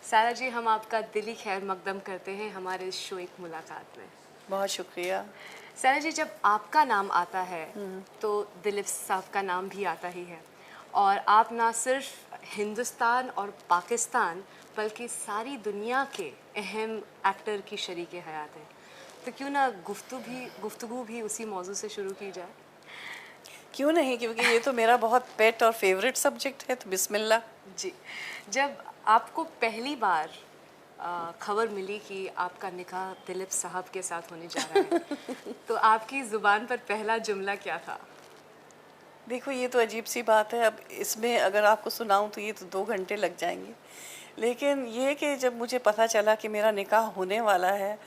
सारा जी, हम आपका दिली खैर मकदम करते हैं हमारे इस शो एक मुलाकात में। बहुत शुक्रिया। सारा जी, जब आपका नाम आता है तो दिलीप साहब का नाम भी आता ही है। और आप ना सिर्फ हिंदुस्तान और पाकिस्तान बल्कि सारी दुनिया के अहम एक्टर की शरीके हयात हैं। तो क्यों ना गुफ्तगू भी उसी मौजू से शुरू की जाए। क्यों नहीं, क्योंकि ये तो मेरा बहुत पेट और फेवरेट सब्जेक्ट है, तो बिस्मिल्लाह। जी, जब आपको पहली बार खबर मिली कि आपका निकाह दिलीप साहब के साथ होने जा रहा है, तो आपकी ज़ुबान पर पहला जुमला क्या था? देखो, ये तो अजीब सी बात है। अब इसमें अगर आपको सुनाऊं तो ये तो 2 घंटे लग जाएंगे। लेकिन ये कि जब मुझे पता चला कि मेरा निकाह होने वाला है,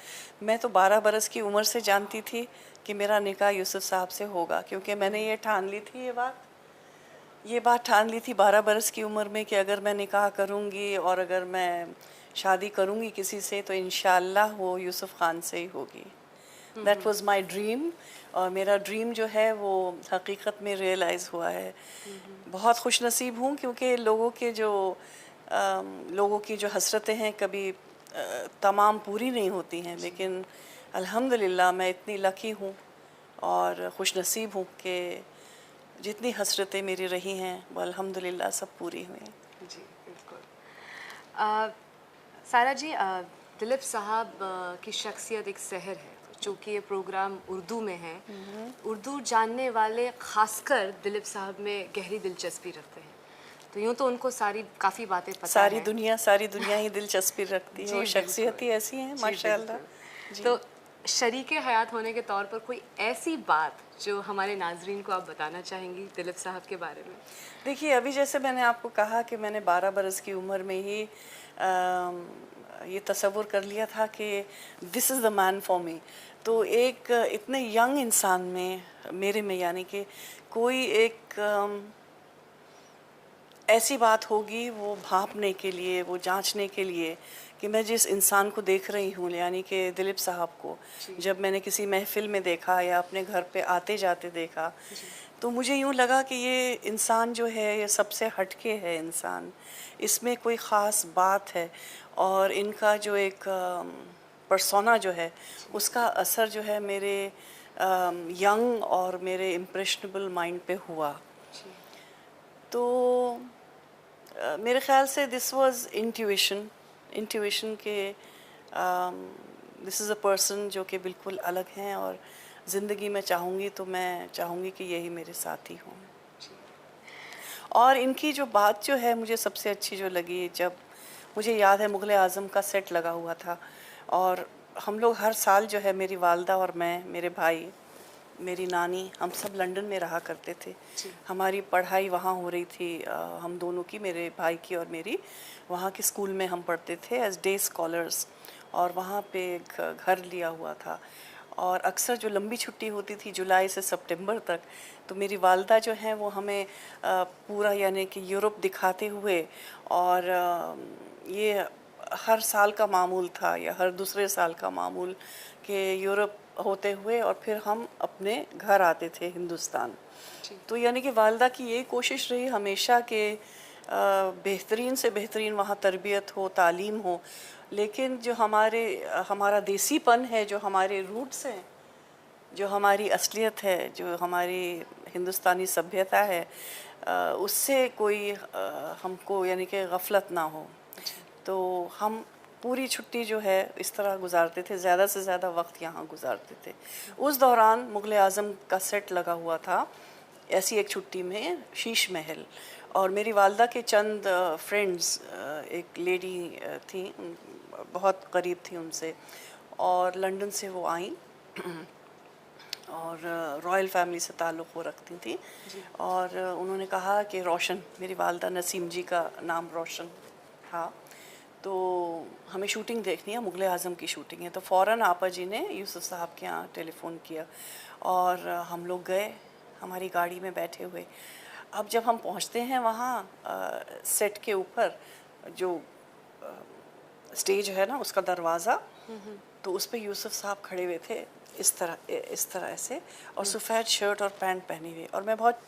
मैं तो 12 बरस की उम्र से जानती थी कि मेरा निकाह यूसुफ साहब से होगा, क्योंकि मैंने ये ठान ली थी। ये बात ठान ली थी 12 बरस की उम्र में कि अगर मैं निकाह करूँगी और अगर मैं शादी करूँगी किसी से, तो इंशाअल्लाह वो यूसुफ खान से ही होगी। That was my dream. और मेरा ड्रीम जो है वो हकीकत में रियलाइज़ हुआ है। बहुत खुश नसीब हूँ, क्योंकि लोगों की जो हसरतें हैं कभी तमाम पूरी नहीं होती हैं, लेकिन अल्हम्दुलिल्लाह मैं इतनी लकी हूँ और खुश नसीब हूँ कि जितनी हसरतें मेरी रही हैं वो अल्हम्दुलिल्लाह सब पूरी हुई हैं। जी, बिल्कुल। अ, सारा जी, दिलीप साहब की शख्सियत एक सहर है। चूँकि ये प्रोग्राम उर्दू में है, उर्दू जानने वाले ख़ासकर दिलीप साहब में गहरी दिलचस्पी रखते हैं। तो यूँ तो उनको काफ़ी बातें पता है। सारी दुनिया ही दिलचस्पी रखती है, जी, वो शख्सियत बिल्कुल। ही ऐसी हैं जी, माशाअल्लाह। बिल्कुल। जी। तो शरीके हयात होने के तौर पर कोई ऐसी बात जो हमारे नाज़रीन को आप बताना चाहेंगी दिलीप साहब के बारे में? देखिए, अभी जैसे मैंने आपको कहा कि मैंने 12 बरस की उम्र में ही ये तसव्वुर कर लिया था कि this is the man for me. तो एक इतने यंग इंसान में, मेरे में, यानी कि कोई एक ऐसी बात होगी वो भांपने के लिए, वो जांचने के लिए कि मैं जिस इंसान को देख रही हूँ, यानी कि दिलीप साहब को जी, जब मैंने किसी महफिल में देखा या अपने घर पे आते जाते देखा, जी, तो मुझे यूँ लगा कि ये इंसान जो है ये सबसे हटके है इंसान। इसमें कोई ख़ास बात है और इनका जो एक पर्सोना जो है उसका असर जो है मेरे यंग और मेरे इम्प्रेशनेबल माइंड पे हुआ। जी, तो मेरे ख़्याल से दिस वाज इंट्यूशन के दिस इज़ अ पर्सन जो कि बिल्कुल अलग हैं, और ज़िंदगी में चाहूँगी तो मैं चाहूँगी कि यही मेरे साथी हों। जी, और इनकी जो बात जो है मुझे सबसे अच्छी जो लगी, जब मुझे याद है मुग़ल आज़म का सेट लगा हुआ था और हम लोग हर साल जो है, मेरी वालदा और मैं, मेरे भाई, मेरी नानी, हम सब लंदन में रहा करते थे। जी, हमारी पढ़ाई वहाँ हो रही थी, हम दोनों की, मेरे भाई की और मेरी। वहाँ के स्कूल में हम पढ़ते थे एज डे स्कॉलर्स, और वहाँ पे एक घर लिया हुआ था। और अक्सर जो लंबी छुट्टी होती थी जुलाई से सितंबर तक, तो मेरी वालदा जो हैं वो हमें पूरा, यानी कि यूरोप दिखाते हुए, और ये हर साल का मामूल था या हर दूसरे साल का मामूल कि यूरोप होते हुए और फिर हम अपने घर आते थे हिंदुस्तान। जी, तो यानी कि वालदा की ये कोशिश रही हमेशा कि बेहतरीन से बेहतरीन वहाँ तरबियत हो, तालीम हो, लेकिन जो हमारा देसीपन है, जो हमारे रूट्स हैं, जो हमारी असलियत है, जो हमारी हिंदुस्तानी सभ्यता है, उससे कोई हमको, यानी कि गफलत ना हो। जी, तो हम पूरी छुट्टी जो है इस तरह गुजारते थे, ज़्यादा से ज़्यादा वक्त यहाँ गुजारते थे। उस दौरान मुग़ल आज़म का सेट लगा हुआ था ऐसी एक छुट्टी में, शीश महल। और मेरी वालदा के चंद फ्रेंड्स, एक लेडी थी, बहुत करीब थी उनसे, और लंदन से वो आई और रॉयल फैमिली से ताल्लुक़ वो रखती थी। जी, और उन्होंने कहा कि रोशन, मेरी वालदा नसीम जी का नाम रोशन था, तो हमें शूटिंग देखनी है, मुग़ल आज़म की शूटिंग है। तो फ़ौरन आपा जी ने यूसुफ साहब के यहाँ टेलीफ़ोन किया और हम लोग गए हमारी गाड़ी में बैठे हुए। अब जब हम पहुँचते हैं वहाँ सेट के ऊपर, जो स्टेज है ना उसका दरवाज़ा, तो उस पे यूसुफ साहब खड़े हुए थे इस तरह ऐसे, और सफ़ेद शर्ट और पैंट पहने हुए, और मैं बहुत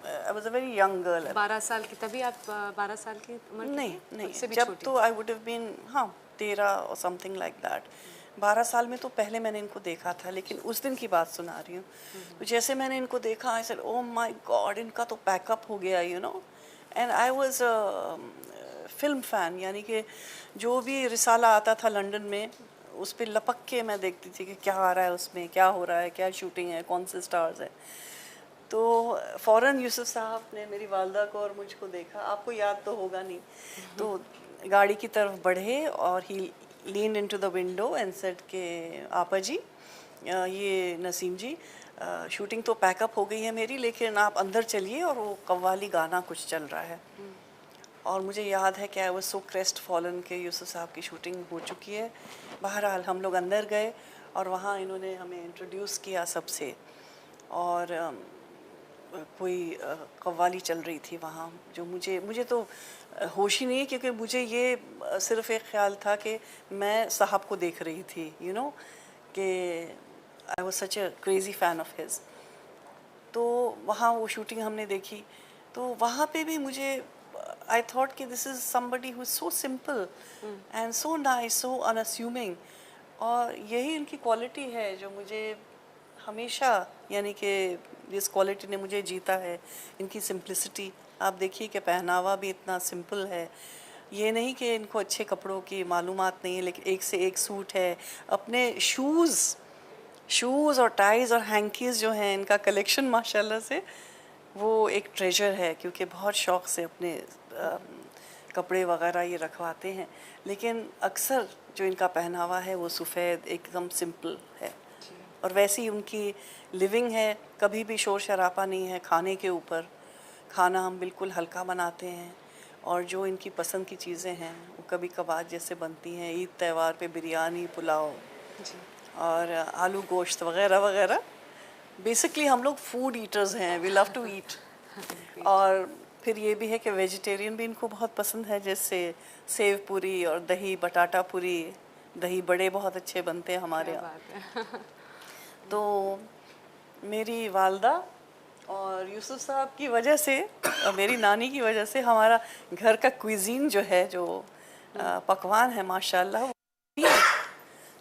I was a very young girl. 12 साल की, तभी आप 12 साल की उम्र की नहीं थी? नहीं, उससे भी जब छोटी? तो आई वुड हैव बीन, हाँ 13 और समथिंग लाइक दैट। 12 साल में तो पहले मैंने इनको देखा था, लेकिन उस दिन की बात सुना रही हूँ। तो जैसे मैंने इनको देखा, I said oh my God, इनका तो पैकअप हो गया, you know. And I was film fan, यानी कि जो भी रिसाला आता था लंदन में, उस पर लपक के मैं देखती थी कि क्या आ रहा है उसमें, क्या हो रहा है, क्या शूटिंग है, कौन से स्टार्स हैं। तो फ़ौरन यूसुफ साहब ने मेरी वालदा को और मुझको देखा, आपको याद तो होगा नहीं, तो गाड़ी की तरफ बढ़े और he lean into the window and said के आपा जी, ये नसीम जी, शूटिंग तो पैकअप हो गई है मेरी, लेकिन आप अंदर चलिए और वो कव्वाली गाना कुछ चल रहा है। और मुझे याद है कि I was so crest fallen के यूसुफ साहब की शूटिंग हो चुकी है। बहरहाल हम लोग अंदर गए और वहाँ इन्होंने हमें इंट्रोड्यूस किया सबसे, और कोई कव्वाली चल रही थी वहाँ, जो मुझे मुझे तो होश ही नहीं है, क्योंकि मुझे ये सिर्फ एक ख्याल था कि मैं साहब को देख रही थी, यू नो, कि I was such a crazy fan of his. तो वहाँ वो शूटिंग हमने देखी, तो वहाँ पे भी मुझे आई थॉट कि this is somebody who is so simple and so nice, so unassuming. और यही इनकी क्वालिटी है जो मुझे हमेशा, यानी कि जिस क्वालिटी ने मुझे जीता है, इनकी सिंप्लिसिटी। आप देखिए कि पहनावा भी इतना सिंपल है, ये नहीं कि इनको अच्छे कपड़ों की मालूमात नहीं है, लेकिन एक से एक सूट है। अपने शूज़ और टाइज़ और हैंकीज़ जो हैं, इनका कलेक्शन माशाल्लाह से वो एक ट्रेजर है, क्योंकि बहुत शौक़ से अपने कपड़े वगैरह ये रखवाते हैं। लेकिन अक्सर जो इनका पहनावा है वो सफ़ेद एकदम सिंपल है, और वैसी उनकी लिविंग है, कभी भी शोर शराबा नहीं है। खाने के ऊपर, खाना हम बिल्कुल हल्का बनाते हैं, और जो इनकी पसंद की चीज़ें हैं वो कभी कभार जैसे बनती हैं ईद त्यौहार पे, बिरयानी, पुलाव और आलू गोश्त वगैरह वगैरह। बेसिकली हम लोग फूड ईटर्स हैं, वी लव टू ईट। और फिर ये भी है कि वेजिटेरियन भी इनको बहुत पसंद है, जैसे सेव पूरी और दही बटाटा पूरी, दही बड़े बहुत अच्छे बनते हैं हमारे यहाँ। तो मेरी वालदा और यूसुफ साहब की वजह से और मेरी नानी की वजह से हमारा घर का क्विजीन जो है, जो पकवान है माशाल्लाह, वो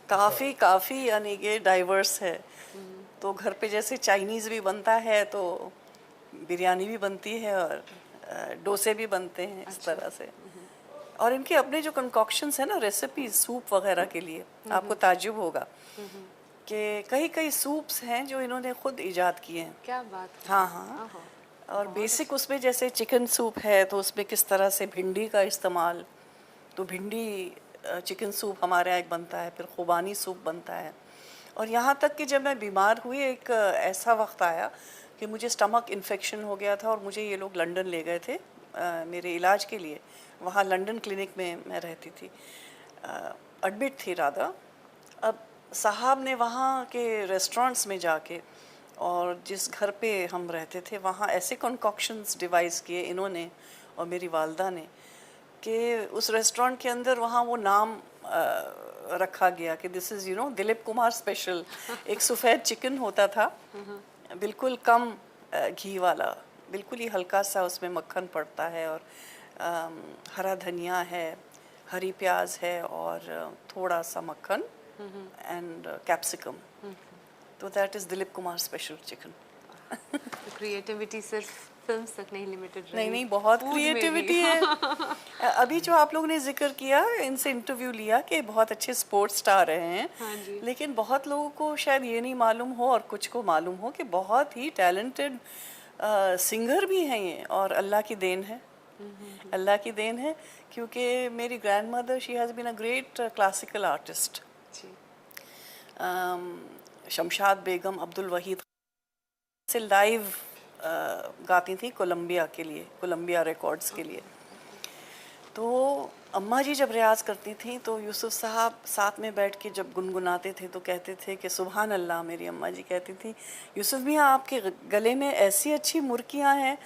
काफ़ी यानी कि डाइवर्स है। तो घर पे जैसे चाइनीज़ भी बनता है, तो बिरयानी भी बनती है, और डोसे भी बनते हैं इस तरह से। और इनके अपने जो कंकॉक्शंस है ना, रेसिपीज सूप वगैरह के लिए, आपको ताज्जुब होगा कि कई सूप्स हैं जो इन्होंने खुद इजाद किए हैं। क्या बात है। हाँ हाँ। और बेसिक उसमें जैसे चिकन सूप है, तो उसमें किस तरह से भिंडी का इस्तेमाल, तो भिंडी चिकन सूप हमारे यहाँ एक बनता है, फिर खुबानी सूप बनता है। और यहाँ तक कि जब मैं बीमार हुई, एक ऐसा वक्त आया कि मुझे स्टमक इन्फेक्शन हो गया था, और मुझे ये लोग लंदन ले गए थे मेरे इलाज के लिए। वहाँ लंदन क्लिनिक में मैं रहती थी, एडमिट थी राधा। अब साहब ने वहाँ के रेस्टोरेंट्स में जाके, और जिस घर पे हम रहते थे वहाँ ऐसे कंकॉक्शंस डिवाइस किए इन्होंने और मेरी वालदा ने, कि उस रेस्टोरेंट के अंदर वहाँ वो नाम रखा गया कि this is, you know, Dilip Kumar special. एक सफ़ेद चिकन होता था, बिल्कुल कम घी वाला, बिल्कुल ही हल्का सा उसमें मक्खन पड़ता है, और हरा धनिया है, हरी प्याज है, और थोड़ा सा मक्खन एंड कैप्सिकम। तो that is Dilip Kumar special chicken. Creativity सिर्फ फिल्म्स तक नहीं लिमिटेड रही, नहीं, बहुत क्रिएटिविटी है। अभी जो आप लोगों ने जिक्र किया, इनसे इंटरव्यू लिया कि बहुत अच्छे स्पोर्ट्स स्टार रहे हैं। हाँ जी। लेकिन बहुत लोगों को शायद ये नहीं मालूम हो, और कुछ को मालूम हो, कि बहुत ही टैलेंटेड सिंगर भी हैं ये, और अल्लाह की देन है, अल्लाह की देन है। क्योंकि मेरी grandmother, she has been a great classical artist. Shamshad Begum, Abdul Waheed से लाइव गाती थी कोलंबिया के लिए, कोलंबिया रिकॉर्ड्स के लिए। तो अम्मा जी जब रियाज़ करती थी, तो यूसुफ साहब साथ में बैठ के जब गुनगुनाते थे तो कहते थे कि सुभान अल्लाह। मेरी अम्मा जी कहती थी, यूसुफ मियाँ आपके गले में ऐसी अच्छी मुर्कियाँ हैं,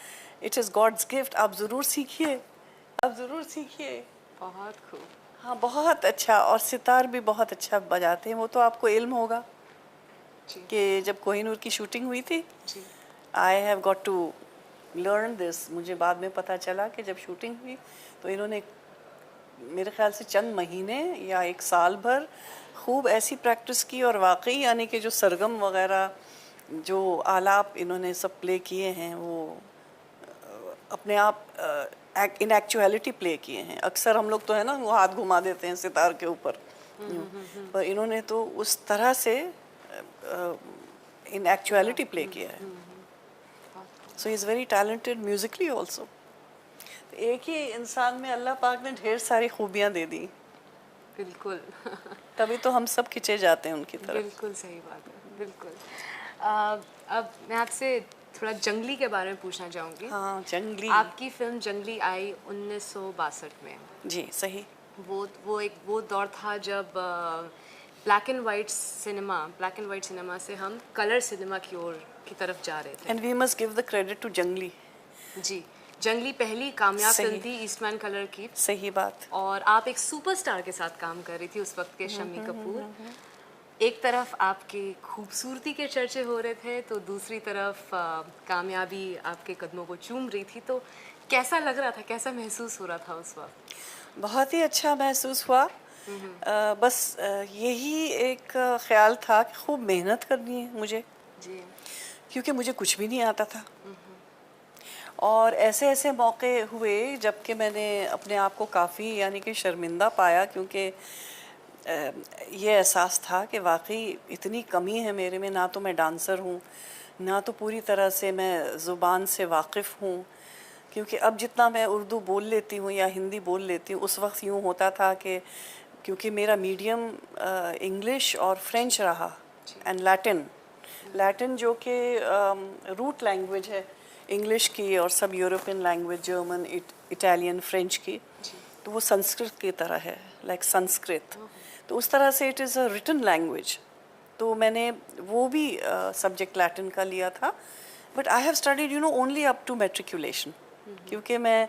इट इज़ गॉड्स गिफ्ट, आप ज़रूर सीखिए, आप ज़रूर सीखिए। बहुत खूब। हाँ, बहुत अच्छा। और सितार भी बहुत अच्छा बजाते हैं, वो तो आपको इल्म होगा कि जब कोहिनूर की शूटिंग हुई थी, I have got to learn this, मुझे बाद में पता चला कि जब शूटिंग हुई तो इन्होंने मेरे ख्याल से चंद महीने या एक साल भर खूब ऐसी प्रैक्टिस की, और वाकई यानी कि जो सरगम वगैरह जो आलाप इन्होंने सब प्ले किए हैं वो अपने आप इन एक्चुअलिटी प्ले किए हैं। अक्सर हम लोग तो है ना वो हाथ घुमा देते हैं सितार के ऊपर, पर इन्होंने तो उस तरह से इन एक्चुअलिटी प्ले किया है। So he is very talented musically also. एक ही इंसान में अल्लाह पाक ने ढेर सारी खूबियाँ दे दी, बिल्कुल। तभी तो हम सब खिंचे जाते हैं उनकी तरफ। बिल्कुल सही बात है, बिल्कुल। अब मैं आपसे थोड़ा जंगली के बारे में पूछना चाहूँगी। हाँ, जंगली। आपकी फिल्म जंगली आई 1962 में। जी सही। वो दौर था जब ब्लैक एंड वाइट सिनेमा से हम कलर सिनेमा की तरफ जा रहे थे। And we must give the credit to Junglee. जी, जंगली पहली कामयाब सही। फिल्म थी ईस्टमैन कलर की। सही बात। और आप एक सुपरस्टार के साथ काम कर रही थी उस वक्त के शम्मी कपूर। एक तरफ आपकी खूबसूरती के चर्चे हो रहे थे तो दूसरी तरफ कामयाबी आपके कदमों को चूम रही थी। तो कैसा लग रहा था, कैसा महसूस हो रहा था उस वक्त? बहुत ही अच्छा महसूस हुआ। बस यही एक ख्याल था कि खूब मेहनत करनी है मुझे, जी। क्योंकि मुझे कुछ भी नहीं आता था। और ऐसे ऐसे मौके हुए जबकि मैंने अपने आप को काफ़ी यानी कि शर्मिंदा पाया, क्योंकि ये एहसास था कि वाकई इतनी कमी है मेरे में। ना तो मैं डांसर हूँ, ना तो पूरी तरह से मैं ज़ुबान से वाकिफ़ हूँ, क्योंकि अब जितना मैं उर्दू बोल लेती हूँ या हिंदी बोल लेती हूँ, उस वक्त यूँ होता था कि क्योंकि मेरा मीडियम इंग्लिश और फ्रेंच रहा एंड लैटिन जो कि रूट लैंग्वेज है इंग्लिश की और सब European language German, Italian, French की, तो वो संस्कृत की तरह है, लाइक संस्कृत। तो उस तरह से it is a written language. तो मैंने वो भी सब्जेक्ट लैटिन का लिया था, but I have studied you know only up to matriculation, क्योंकि मैं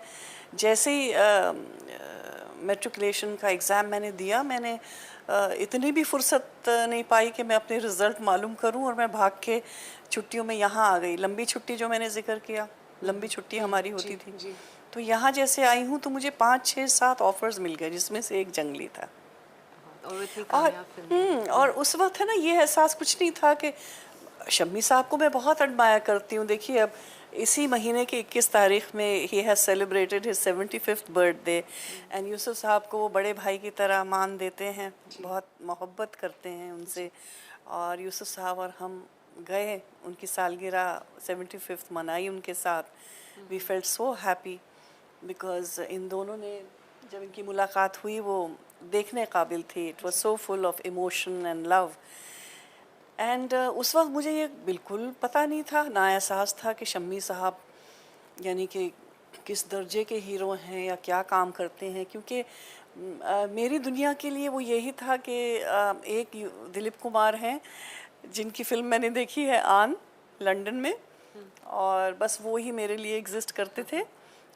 जैसे ही मैट्रिकुलेशन का एग्ज़ाम मैंने दिया, मैंने इतनी भी फुर्सत नहीं पाई कि मैं अपने रिज़ल्ट मालूम करूं, और मैं भाग के छुट्टियों में यहाँ आ गई। लंबी छुट्टी जो मैंने जिक्र किया, लंबी छुट्टी हमारी होती थी, जी। तो यहाँ जैसे आई हूँ तो मुझे 5, 6, 7 ऑफर्स मिल गए, जिसमें से एक जंगली था। और इतनी और कामयाब फिल्म। और उस वक्त है ना ये एहसास कुछ नहीं था कि शम्मी साहब को मैं बहुत एडमायर करती हूँ। देखिए अब इसी महीने की 21 तारीख में he has celebrated his 75th birthday, and Yusuf साहब को वो बड़े भाई की तरह मान देते हैं, बहुत मोहब्बत करते हैं उनसे। और यूसुफ साहब और हम गए, उनकी सालगिरह 75th मनाई उनके साथ। We felt so happy because इन दोनों ने जब इनकी मुलाकात हुई वो देखने काबिल थी। It was so full of emotion and love. And उस वक्त मुझे ये बिल्कुल पता नहीं था, ना एहसास था कि शम्मी साहब यानी कि किस दर्जे के हीरो हैं या क्या काम करते हैं, क्योंकि मेरी दुनिया के लिए वो यही था कि एक दिलीप कुमार हैं जिनकी फिल्म मैंने देखी है आन, लंदन में, और बस वो ही मेरे लिए एग्जिस्ट करते थे।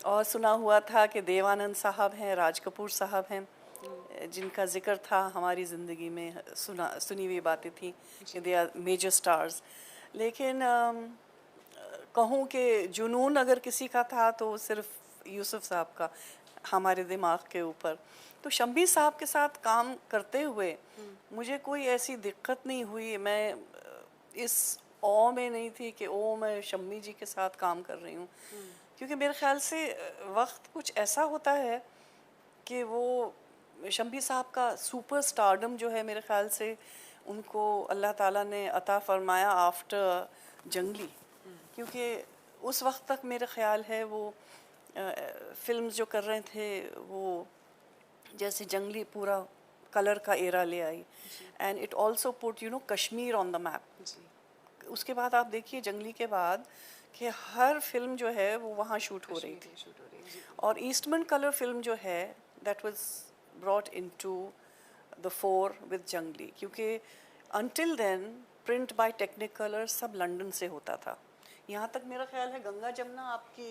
और सुना हुआ था कि देवानंद साहब हैं, राज कपूर साहब हैं, जिनका जिक्र था हमारी ज़िंदगी में, सुनी हुई बातें थी कि दे आर मेजर स्टार्स। लेकिन कहूँ कि जुनून अगर किसी का था तो सिर्फ यूसुफ साहब का हमारे दिमाग के ऊपर। तो शम्मी साहब के साथ काम करते हुए मुझे कोई ऐसी दिक्कत नहीं हुई। मैं इस औ में नहीं थी कि ओ मैं शम्मी जी के साथ काम कर रही हूँ, क्योंकि मेरे ख्याल से वक्त कुछ ऐसा होता है कि वो शम्मी साहब का सुपर स्टारडम जो है, मेरे ख्याल से उनको अल्लाह ताला ने अता फरमाया आफ्टर जंगली, क्योंकि उस वक्त तक मेरा ख्याल है वो फिल्म्स जो कर रहे थे वो जैसे जंगली पूरा कलर का एरा ले आई, and it also put you know Kashmir on the map. उसके बाद आप देखिए जंगली के बाद कि हर फिल्म जो है वो वहाँ शूट हो रही थी। और ईस्टमन कलर फिल्म जो है that was brought into the fore with Junglee, क्योंकि until then print by Technicolor सब लंदन से होता था। यहाँ तक मेरा ख्याल है गंगा जमुना आपकी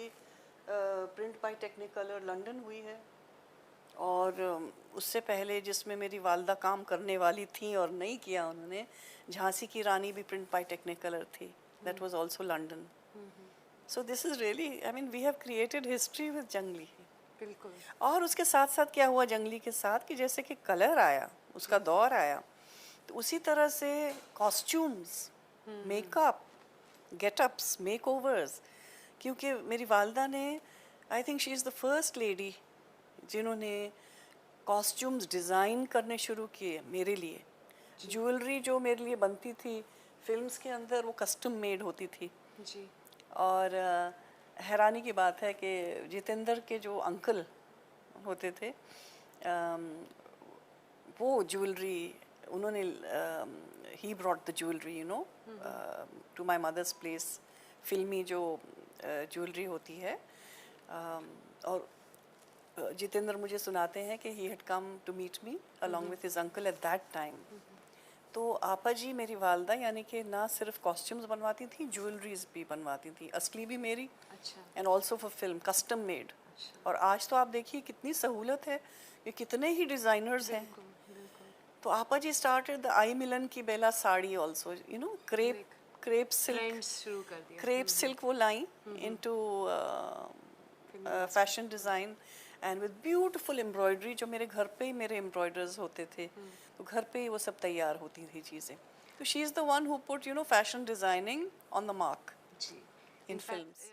प्रिंट बाय टेक्निकलर लंदन हुई है, और उससे पहले जिसमें मेरी वालदा काम करने वाली थी और नहीं किया उन्होंने, झांसी की रानी भी प्रिंट बाय टेक्निकलर थी, that was also London. So this is really, I mean we have created history with Junglee. बिल्कुल। और उसके साथ साथ क्या हुआ जंगली के साथ कि जैसे कि कलर आया, उसका दौर आया, तो उसी तरह से कॉस्ट्यूम्स, मेकअप, गेटअप्स, मेकओवर्स, क्योंकि मेरी वालदा ने, I think she is the first lady जिन्होंने कॉस्ट्यूम्स डिज़ाइन करने शुरू किए मेरे लिए। ज्वेलरी जो मेरे लिए बनती थी फिल्म्स के अंदर वो कस्टम मेड होती थी। जी। और हैरानी की बात है कि जितेंद्र के जो अंकल होते थे वो ज्वेलरी उन्होंने ही brought the jewellery to my mother's place. फिल्मी जो ज्वेलरी होती है और जितेंद्र मुझे सुनाते हैं कि he had come to meet me along with his uncle at that time. तो आपा जी मेरी वालदा यानी कि ना सिर्फ कॉस्ट्यूम्स बनवाती थी, ज्वेलरीज भी बनवाती थी, असली भी मेरी, अच्छा। And also for film custom made. और आज तो आप देखिए कितनी सहूलत है कि कितने ही डिज़ाइनर्स हैं। बिल्कुल बिल्कुल। तो आपा जी स्टार्टेड द आई मिलन की बेला sari also, crepe crepe silk, trends शुरू कर दिया। क्रेप सिल्क वो लाई into fashion design and with beautiful embroidery, जो मेरे घर पे ही मेरे एम्ब्रॉयडर्स होते थे, तो घर पे ही वो सब तैयार होती थी चीज़ें। तो she is the one who put fashion designing on the mark जी। In In fact, films.